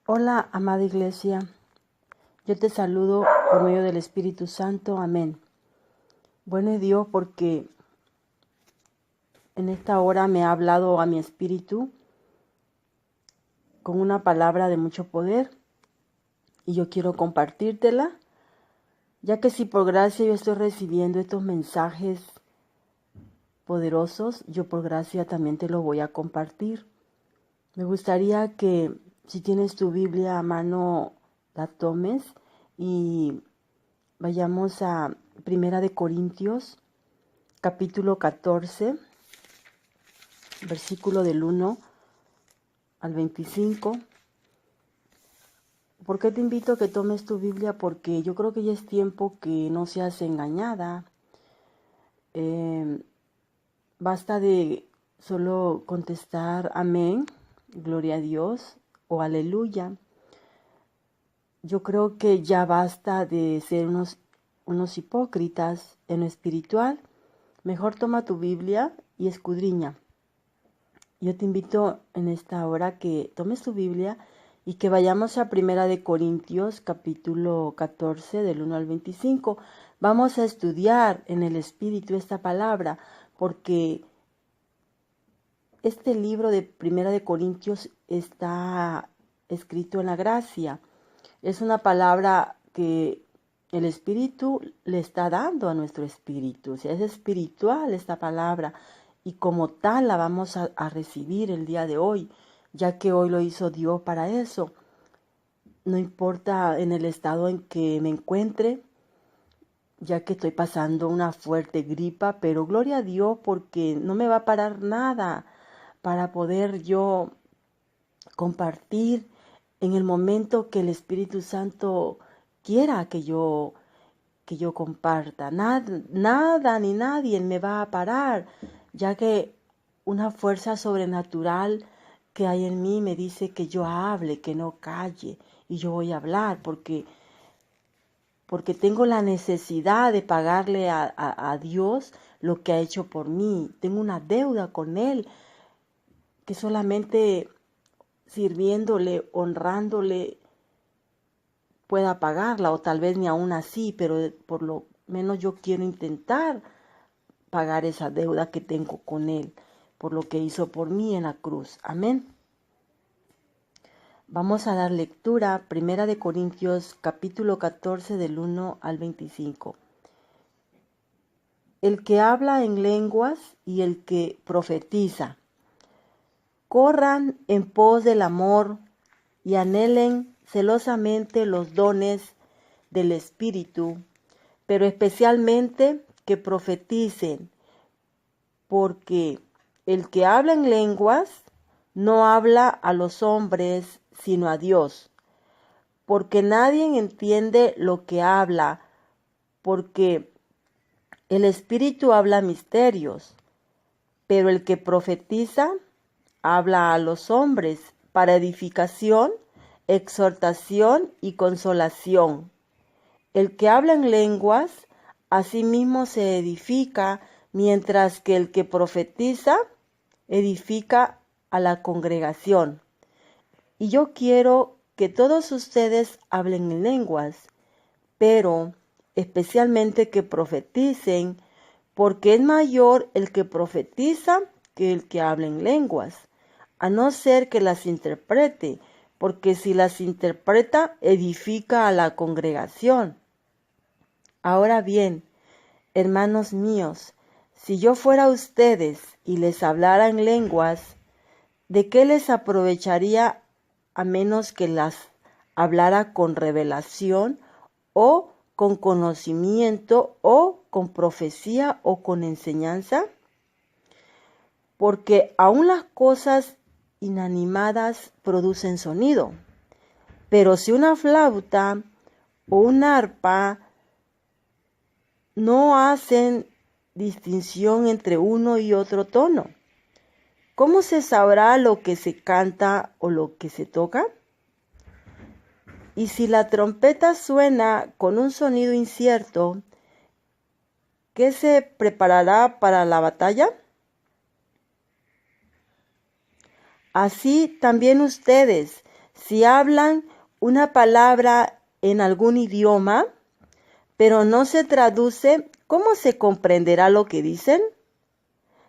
Hola, amada Iglesia, yo te saludo por medio del Espíritu Santo, amén. Bueno es Dios porque en esta hora me ha hablado a mi espíritu con una palabra de mucho poder y yo quiero compartírtela, ya que si por gracia yo estoy recibiendo estos mensajes poderosos, yo por gracia también te lo voy a compartir. Me gustaría que si tienes tu Biblia a mano la tomes y vayamos a Primera de Corintios, capítulo 14, versículo del 1 al 25. ¿Por qué te invito a que tomes tu Biblia? Porque yo creo que ya es tiempo que no seas engañada. Basta de solo contestar amén, gloria a Dios o aleluya. Yo creo que ya basta de ser unos hipócritas en lo espiritual. Mejor toma tu Biblia y escudriña. Yo te invito en esta hora que tomes tu Biblia y que vayamos a Primera de Corintios, capítulo 14, del 1 al 25. Vamos a estudiar en el Espíritu esta palabra, porque este libro de Primera de Corintios está escrito en la gracia. Es una palabra que el Espíritu le está dando a nuestro espíritu. O sea, es espiritual esta palabra y como tal la vamos a recibir el día de hoy, ya que hoy lo hizo Dios para eso. No importa en el estado en que me encuentre, ya que estoy pasando una fuerte gripa, pero gloria a Dios porque no me va a parar nada para poder yo compartir en el momento que el Espíritu Santo quiera que yo comparta. Nada ni nadie me va a parar, ya que una fuerza sobrenatural que hay en mí me dice que yo hable, que no calle, y yo voy a hablar porque tengo la necesidad de pagarle a Dios lo que ha hecho por mí. Tengo una deuda con Él que solamente sirviéndole, honrándole, pueda pagarla, o tal vez ni aún así, pero por lo menos yo quiero intentar pagar esa deuda que tengo con Él, por lo que hizo por mí en la cruz. Amén. Vamos a dar lectura, Primera de Corintios, capítulo 14, del 1 al 25. El que habla en lenguas y el que profetiza, corran en pos del amor y anhelen celosamente los dones del Espíritu, pero especialmente que profeticen, porque el que habla en lenguas no habla a los hombres, sino a Dios, porque nadie entiende lo que habla, porque el Espíritu habla misterios, pero el que profetiza habla a los hombres para edificación, exhortación y consolación. El que habla en lenguas, asimismo se edifica, mientras que el que profetiza edifica a la congregación. Y yo quiero que todos ustedes hablen en lenguas, pero especialmente que profeticen, porque es mayor el que profetiza que el que habla en lenguas, a no ser que las interprete, porque si las interpreta, edifica a la congregación. Ahora bien, hermanos míos, si yo fuera a ustedes y les hablara en lenguas, ¿de qué les aprovecharía a menos que las hablara con revelación o con conocimiento o con profecía o con enseñanza? Porque aún las cosas inanimadas producen sonido, pero si una flauta o un arpa no hacen distinción entre uno y otro tono, ¿cómo se sabrá lo que se canta o lo que se toca? Y si la trompeta suena con un sonido incierto, ¿qué se preparará para la batalla? Así también ustedes, Si hablan una palabra en algún idioma, pero no se traduce, ¿cómo se comprenderá lo que dicen?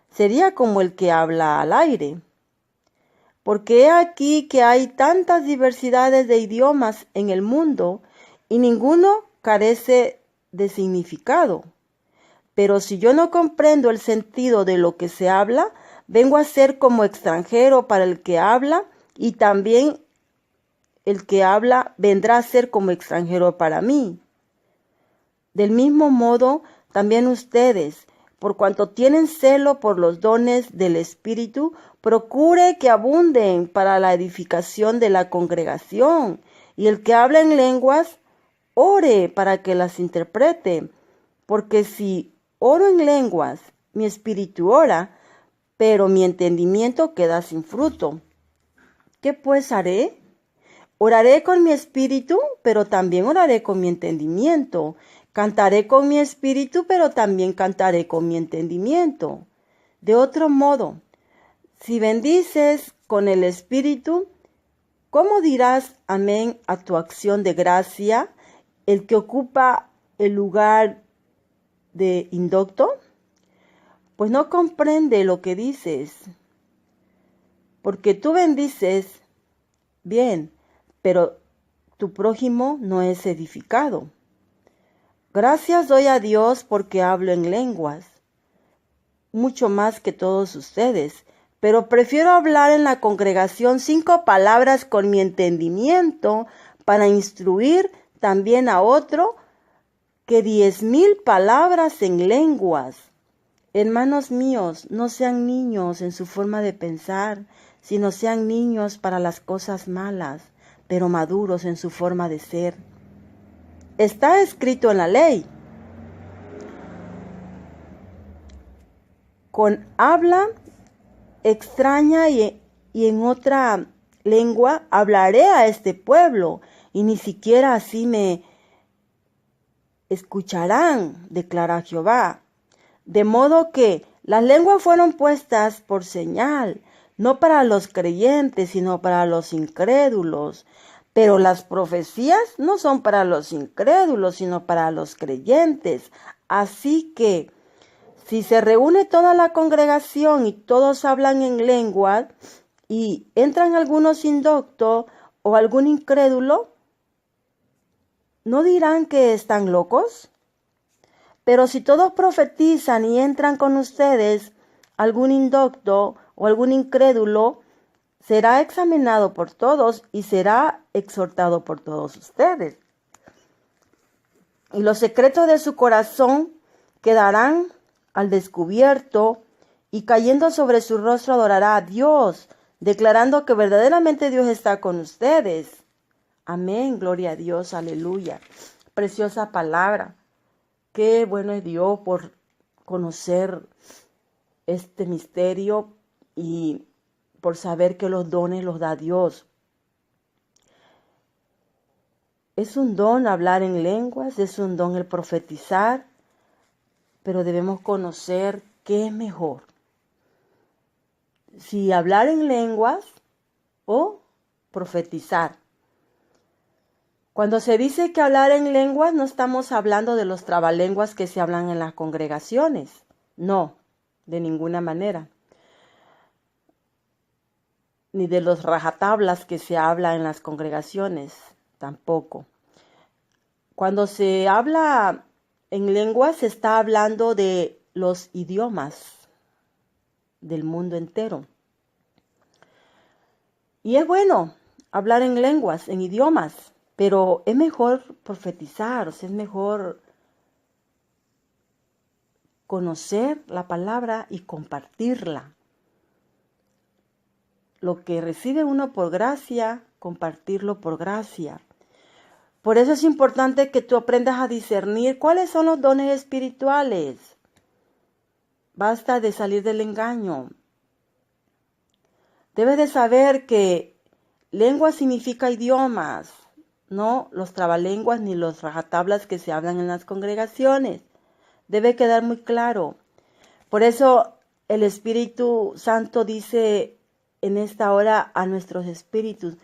Sería como el que habla al aire. Porque he aquí que hay tantas diversidades de idiomas en el mundo y ninguno carece de significado. Pero si yo no comprendo el sentido de lo que se habla, vengo a ser como extranjero para el que habla y también el que habla vendrá a ser como extranjero para mí. Del mismo modo, también ustedes, por cuanto tienen celo por los dones del Espíritu, procure que abunden para la edificación de la congregación. Y el que habla en lenguas, ore para que las interprete. Porque si oro en lenguas, mi espíritu ora, pero mi entendimiento queda sin fruto. ¿Qué pues haré? Oraré con mi espíritu, pero también oraré con mi entendimiento. Cantaré con mi espíritu, pero también cantaré con mi entendimiento. De otro modo, si bendices con el espíritu, ¿cómo dirás amén a tu acción de gracia, el que ocupa el lugar de indocto? Pues no comprende lo que dices, porque tú bendices bien, pero tu prójimo no es edificado. Gracias doy a Dios porque hablo en lenguas, mucho más que todos ustedes, pero prefiero hablar en la congregación 5 palabras con mi entendimiento para instruir también a otro que 10,000 palabras en lenguas. Hermanos míos, no sean niños en su forma de pensar, sino sean niños para las cosas malas, pero maduros en su forma de ser. Está escrito en la ley: con habla extraña y en otra lengua hablaré a este pueblo, y ni siquiera así me escucharán, declara Jehová. De modo que las lenguas fueron puestas por señal, no para los creyentes, sino para los incrédulos. Pero las profecías no son para los incrédulos, sino para los creyentes. Así que, si se reúne toda la congregación y todos hablan en lengua, y entran algunos indoctos o algún incrédulo, ¿no dirán que están locos? Pero si todos profetizan y entran con ustedes algún indocto o algún incrédulo, será examinado por todos y será exhortado por todos ustedes. Y los secretos de su corazón quedarán al descubierto, y cayendo sobre su rostro adorará a Dios, declarando que verdaderamente Dios está con ustedes. Amén, gloria a Dios, aleluya. Preciosa palabra. Qué bueno es Dios por conocer este misterio y por saber que los dones los da Dios. Es un don hablar en lenguas, es un don el profetizar, pero debemos conocer qué es mejor: si hablar en lenguas o profetizar. Cuando se dice que hablar en lenguas, no estamos hablando de los trabalenguas que se hablan en las congregaciones. No, de ninguna manera. Ni de los rajatablas que se habla en las congregaciones, tampoco. Cuando se habla en lenguas, se está hablando de los idiomas del mundo entero. Y es bueno hablar en lenguas, en idiomas, pero es mejor profetizar, o sea, es mejor conocer la palabra y compartirla. Lo que recibe uno por gracia, compartirlo por gracia. Por eso es importante que tú aprendas a discernir cuáles son los dones espirituales. Basta de salir del engaño. Debes de saber que lengua significa idiomas, no los trabalenguas ni los rajatablas que se hablan en las congregaciones. Debe quedar muy claro. Por eso el Espíritu Santo dice en esta hora a nuestros espíritus: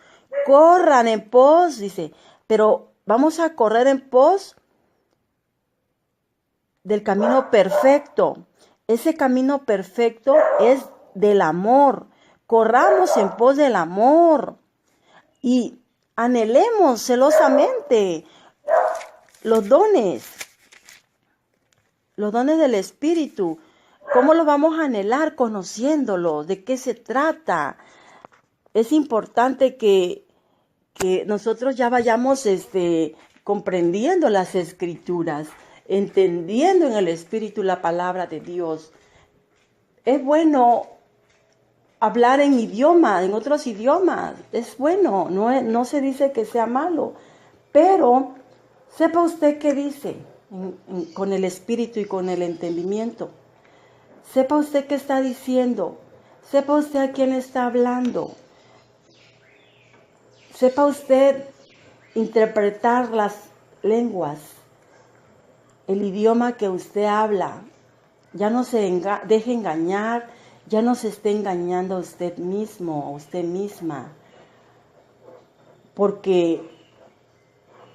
corran en pos, dice, pero vamos a correr en pos del camino perfecto. Ese camino perfecto es del amor. Corramos en pos del amor y anhelemos celosamente los dones del Espíritu. ¿Cómo los vamos a anhelar? Conociéndolo. ¿De qué se trata? Es importante que nosotros ya vayamos comprendiendo las Escrituras, entendiendo en el Espíritu la palabra de Dios. Es bueno hablar en otros idiomas. Es bueno, no se dice que sea malo, pero sepa usted qué dice con el Espíritu y con el entendimiento. Sepa usted qué está diciendo. Sepa usted a quién está hablando. Sepa usted interpretar las lenguas, el idioma que usted habla. Ya no se deje engañar, ya no se esté engañando a usted mismo, a usted misma, porque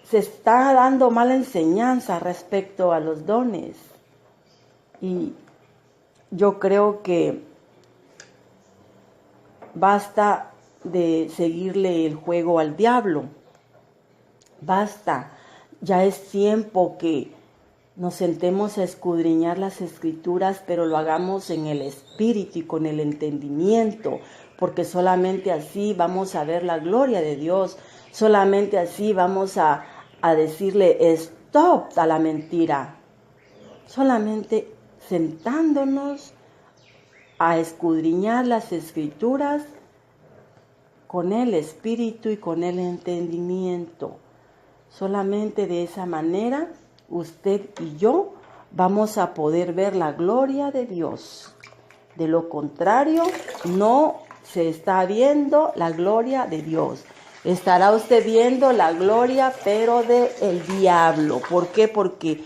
se está dando mala enseñanza respecto a los dones. Y yo creo que basta de seguirle el juego al diablo. Basta. Ya es tiempo que nos sentemos a escudriñar las Escrituras, pero lo hagamos en el Espíritu y con el entendimiento, porque solamente así vamos a ver la gloria de Dios. Solamente así vamos a decirle stop a la mentira. Solamente sentándonos a escudriñar las Escrituras con el Espíritu y con el entendimiento. Solamente de esa manera usted y yo vamos a poder ver la gloria de Dios. De lo contrario, no se está viendo la gloria de Dios. Estará usted viendo la gloria, pero del diablo. ¿Por qué? Porque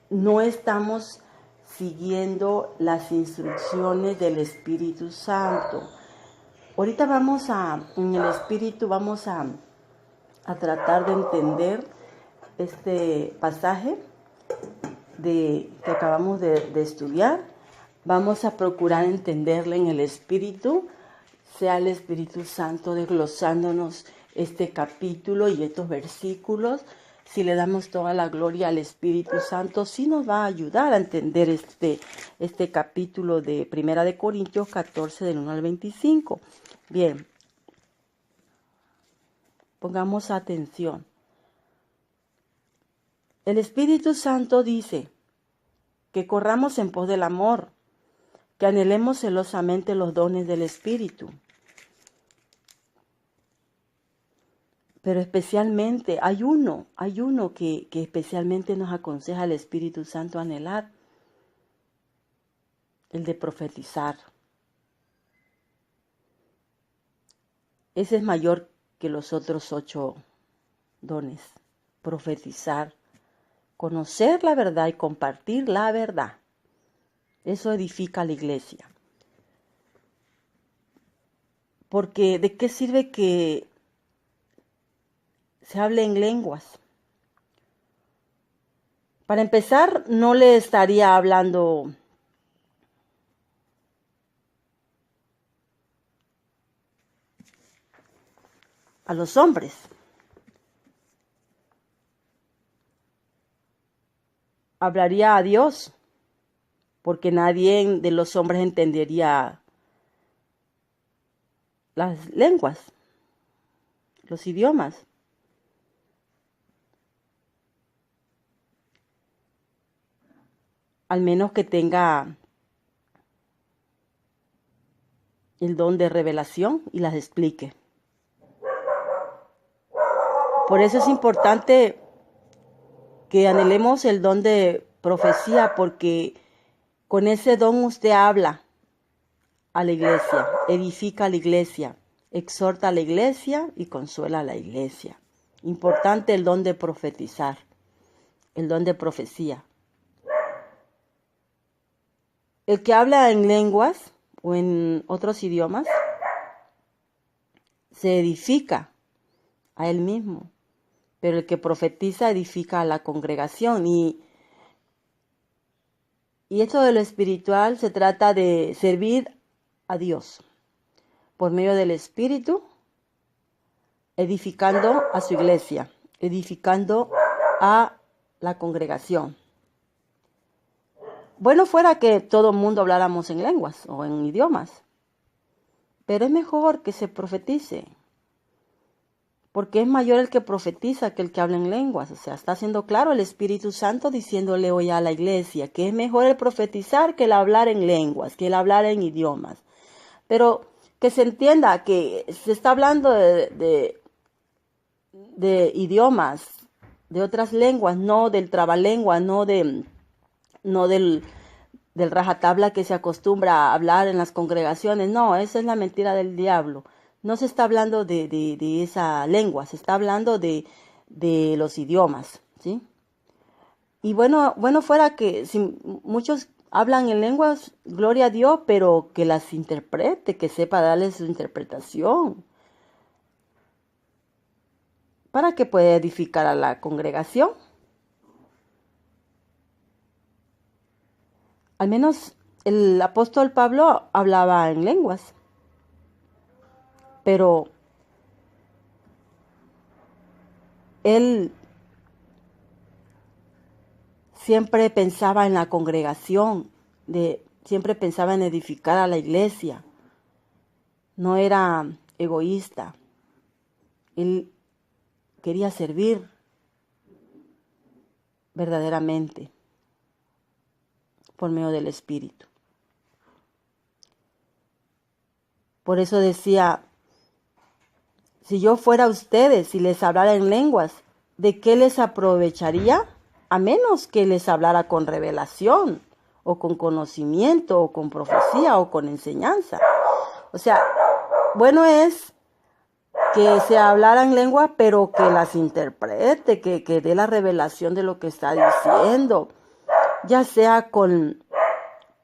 no estamos siguiendo las instrucciones del Espíritu Santo. Ahorita en el Espíritu vamos a tratar de entender este pasaje que acabamos de estudiar. Vamos a procurar entenderle en el Espíritu, sea el Espíritu Santo desglosándonos este capítulo y estos versículos. Si le damos toda la gloria al Espíritu Santo, sí nos va a ayudar a entender este capítulo de Primera de Corintios 14, del 1 al 25. Bien, pongamos atención. El Espíritu Santo dice que corramos en pos del amor, que anhelemos celosamente los dones del Espíritu. Pero especialmente hay uno que especialmente nos aconseja el Espíritu Santo anhelar, el de profetizar. Ese es mayor que los otros 8 dones. Profetizar, conocer la verdad y compartir la verdad. Eso edifica a la iglesia. Porque ¿de qué sirve que se hable en lenguas? Para empezar, no le estaría hablando a los hombres. Hablaría a Dios, porque nadie de los hombres entendería las lenguas, los idiomas. Al menos que tenga el don de revelación y las explique. Por eso es importante que anhelemos el don de profecía, porque con ese don usted habla a la iglesia, edifica a la iglesia, exhorta a la iglesia y consuela a la iglesia. Importante el don de profetizar, el don de profecía. El que habla en lenguas o en otros idiomas se edifica a él mismo, pero el que profetiza edifica a la congregación. Y esto de lo espiritual se trata de servir a Dios por medio del Espíritu, edificando a su iglesia, edificando a la congregación. Bueno fuera que todo el mundo habláramos en lenguas o en idiomas, pero es mejor que se profetice, porque es mayor el que profetiza que el que habla en lenguas. O sea, está haciendo claro el Espíritu Santo diciéndole hoy a la iglesia que es mejor el profetizar que el hablar en lenguas, que el hablar en idiomas. Pero que se entienda que se está hablando de idiomas, de otras lenguas, no del trabalengua, no del rajatabla que se acostumbra a hablar en las congregaciones. No, esa es la mentira del diablo. No se está hablando de esa lengua, se está hablando de los idiomas, ¿sí? Y bueno fuera que si muchos hablan en lenguas, gloria a Dios, pero que las interprete, que sepa darles su interpretación, para que pueda edificar a la congregación. Al menos el apóstol Pablo hablaba en lenguas, pero él siempre pensaba en la congregación, siempre pensaba en edificar a la iglesia. No era egoísta. Él quería servir verdaderamente por medio del Espíritu. Por eso decía, si yo fuera ustedes y les hablara en lenguas, ¿de qué les aprovecharía? A menos que les hablara con revelación, o con conocimiento, o con profecía, o con enseñanza. O sea, bueno es que se hablara en lengua, pero que las interprete, que dé la revelación de lo que está diciendo, ya sea con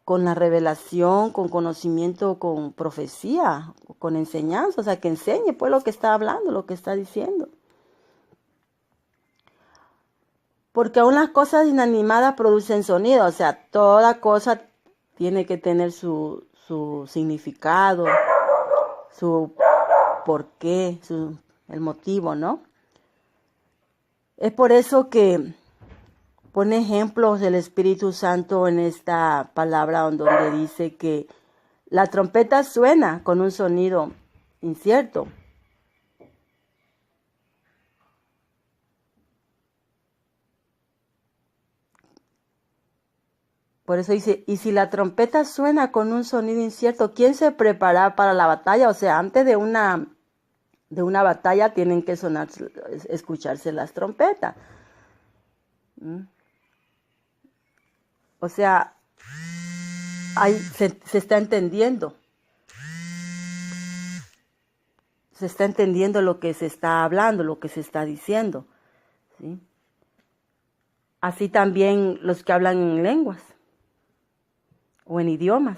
la revelación, con conocimiento, con profecía, con enseñanza, o sea, que enseñe pues lo que está hablando, lo que está diciendo. Porque aún las cosas inanimadas producen sonido, o sea, toda cosa tiene que tener su significado, su porqué, el motivo, ¿no? Es por eso que pone ejemplos del Espíritu Santo en esta palabra donde dice que la trompeta suena con un sonido incierto. Por eso dice, y si la trompeta suena con un sonido incierto, ¿quién se prepara para la batalla? O sea, antes de una batalla tienen que escucharse las trompetas. O sea, ahí se está entendiendo. Se está entendiendo lo que se está hablando, lo que se está diciendo, ¿sí? Así también los que hablan en lenguas o en idiomas.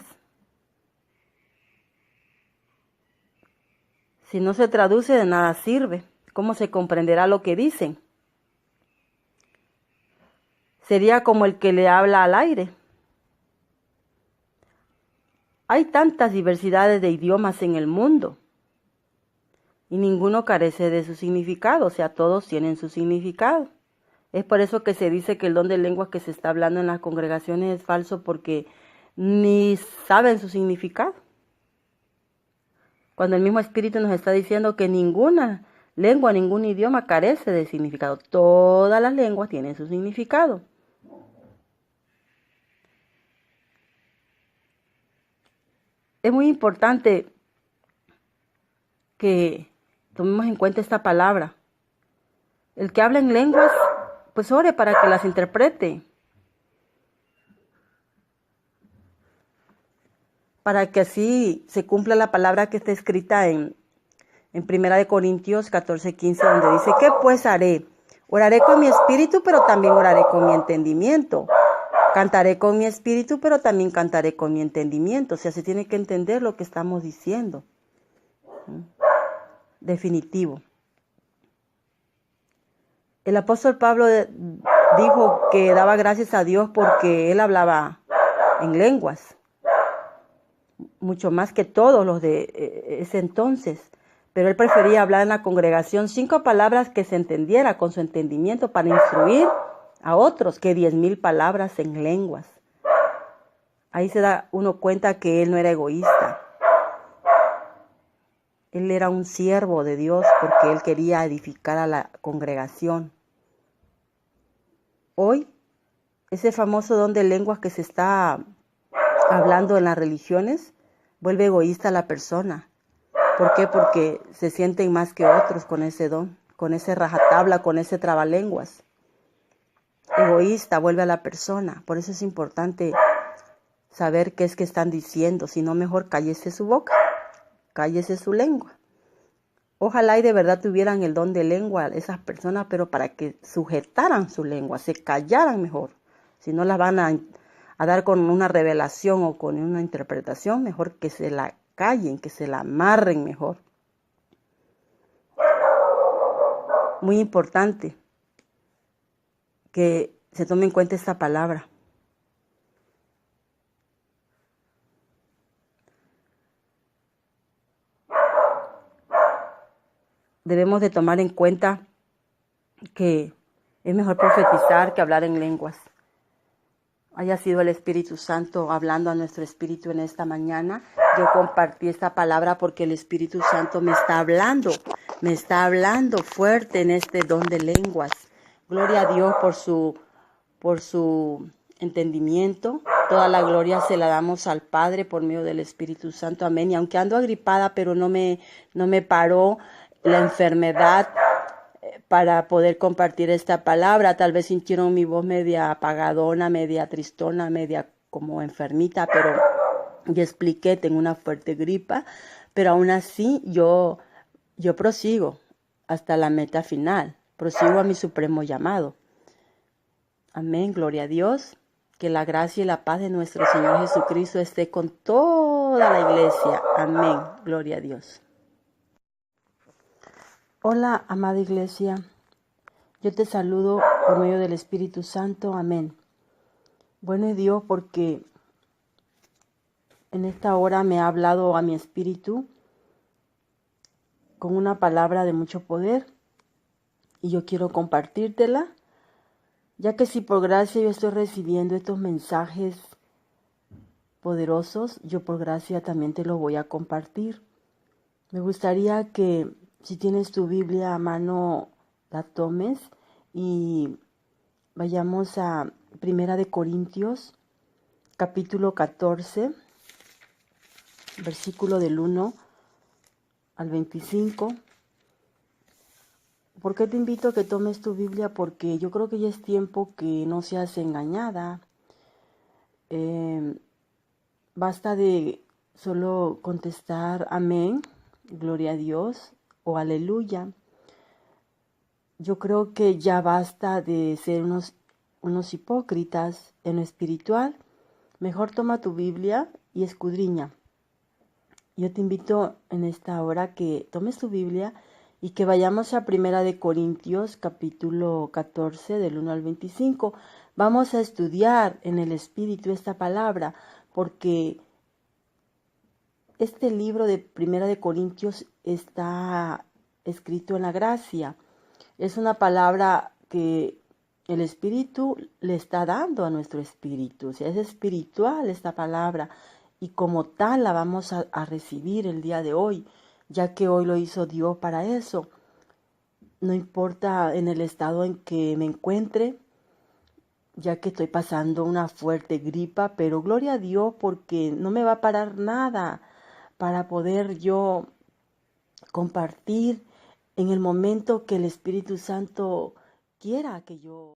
Si no se traduce, de nada sirve. ¿Cómo se comprenderá lo que dicen? Sería como el que le habla al aire. Hay tantas diversidades de idiomas en el mundo y ninguno carece de su significado, o sea, todos tienen su significado. Es por eso que se dice que el don de lenguas que se está hablando en las congregaciones es falso, porque ni saben su significado. Cuando el mismo Espíritu nos está diciendo que ninguna lengua, ningún idioma carece de significado. Todas las lenguas tienen su significado. Es muy importante que tomemos en cuenta esta palabra. El que habla en lenguas, pues ore para que las interprete. Para que así se cumpla la palabra que está escrita en 1 Corintios 14:15, donde dice, ¿qué pues haré? Oraré con mi espíritu, pero también oraré con mi entendimiento. Cantaré con mi espíritu, pero también cantaré con mi entendimiento. O sea, se tiene que entender lo que estamos diciendo. Definitivo. El apóstol Pablo dijo que daba gracias a Dios porque él hablaba en lenguas, mucho más que todos los de ese entonces. Pero él prefería hablar en la congregación 5 palabras que se entendiera con su entendimiento para instruir a otros que 10,000 palabras en lenguas. Ahí se da uno cuenta que él no era egoísta. Él era un siervo de Dios porque él quería edificar a la congregación. Hoy, ese famoso don de lenguas que se está hablando en las religiones, vuelve egoísta a la persona. ¿Por qué? Porque se sienten más que otros con ese don, con ese rajatabla, con ese trabalenguas. Egoísta vuelve a la persona. Por eso es importante saber qué es que están diciendo. Si no, mejor cállese su boca, cállese su lengua. Ojalá y de verdad tuvieran el don de lengua esas personas, pero para que sujetaran su lengua, se callaran mejor. Si no las van a dar con una revelación o con una interpretación, mejor que se la callen, que se la amarren mejor. Muy importante que se tome en cuenta esta palabra. Debemos de tomar en cuenta que es mejor profetizar que hablar en lenguas. Haya sido el Espíritu Santo hablando a nuestro espíritu en esta mañana. Yo compartí esta palabra porque el Espíritu Santo me está hablando fuerte en este don de lenguas. Gloria a Dios por su entendimiento. Toda la gloria se la damos al Padre por medio del Espíritu Santo. Amén. Y aunque ando agripada, pero no me paró la enfermedad para poder compartir esta palabra. Tal vez sintieron mi voz media apagadona, media tristona, media como enfermita, pero ya expliqué, tengo una fuerte gripa, pero aún así yo prosigo hasta la meta final, prosigo a mi supremo llamado. Amén, gloria a Dios. Que la gracia y la paz de nuestro Señor Jesucristo esté con toda la iglesia. Amén, gloria a Dios. Hola, amada iglesia. Yo te saludo por medio del Espíritu Santo. Amén. Bueno es Dios porque en esta hora me ha hablado a mi espíritu con una palabra de mucho poder y yo quiero compartírtela, ya que si por gracia yo estoy recibiendo estos mensajes poderosos, yo por gracia también te lo voy a compartir. Me gustaría que si tienes tu Biblia a mano, la tomes y vayamos a 1 Corintios, capítulo 14, versículo del 1 al 25. ¿Por qué te invito a que tomes tu Biblia? Porque yo creo que ya es tiempo que no seas engañada. Basta de solo contestar amén, gloria a Dios o aleluya. Yo creo que ya basta de ser unos hipócritas en lo espiritual. Mejor toma tu Biblia y escudriña. Yo te invito en esta hora que tomes tu Biblia y que vayamos a 1 Corintios capítulo 14 del 1 al 25. Vamos a estudiar en el Espíritu esta palabra porque este libro de 1 Corintios está escrito en la gracia. Es una palabra que el Espíritu le está dando a nuestro espíritu. O sea, es espiritual esta palabra y como tal la vamos a recibir el día de hoy, ya que hoy lo hizo Dios para eso. No importa en el estado en que me encuentre, ya que estoy pasando una fuerte gripa, pero gloria a Dios porque no me va a parar nada para poder yo compartir en el momento que el Espíritu Santo quiera que yo